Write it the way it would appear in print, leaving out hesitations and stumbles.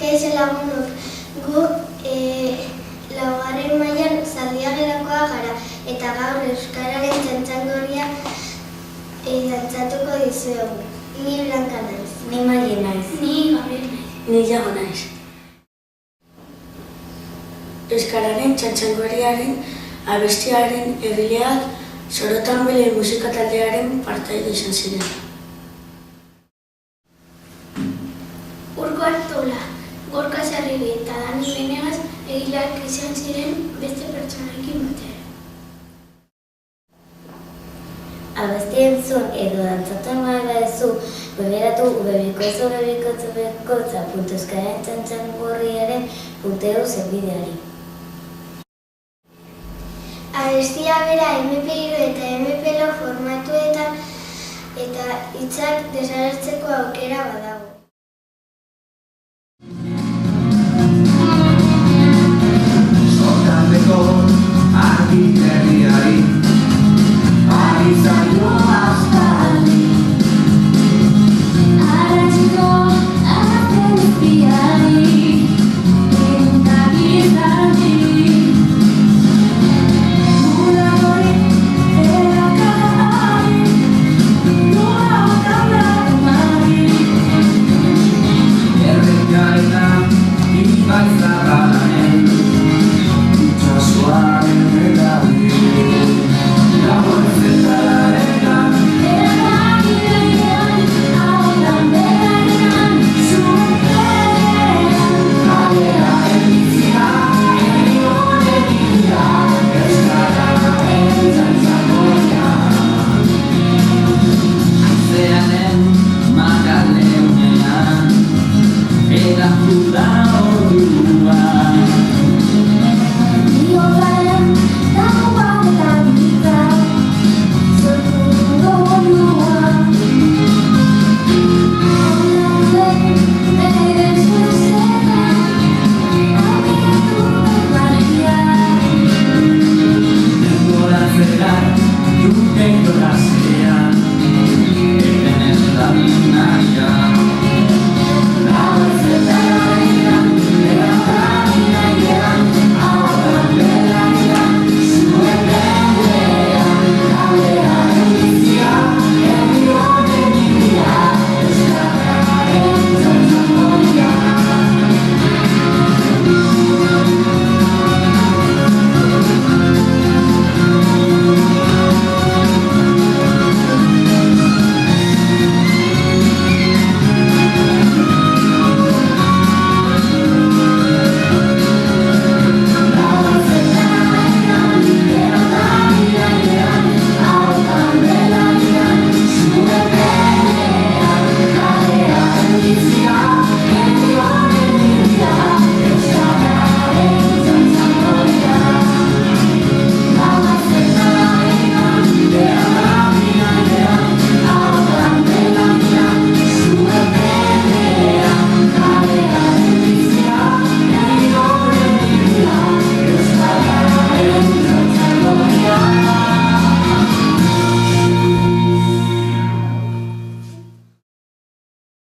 Kaixo lagunok, gu laugarren mailan Zaldiagerakoa gara eta gaur euskararen txantxangoria dantzatuko dizuegu. Ni Blanka naiz. Ni Mari naiz. Ni Gabriel naiz. Ni Iago naiz. Euskararen txantxangoriaren abestiaren egileak Sorotanbele musika taldearen partaide izan ziren. Urko Artola, Gorka Sarribi eta Dani Benegas egileak izan ziren beste pertsonarekin batera. Abesti entzun edo dantzatu eman baduzu, begeratu ubebikozo.euskararen txantxangorriaren.eu zenbideari. Abestia bera MP3 eta MP4 formatuetan eta hitzak desagertzeko aukera badago.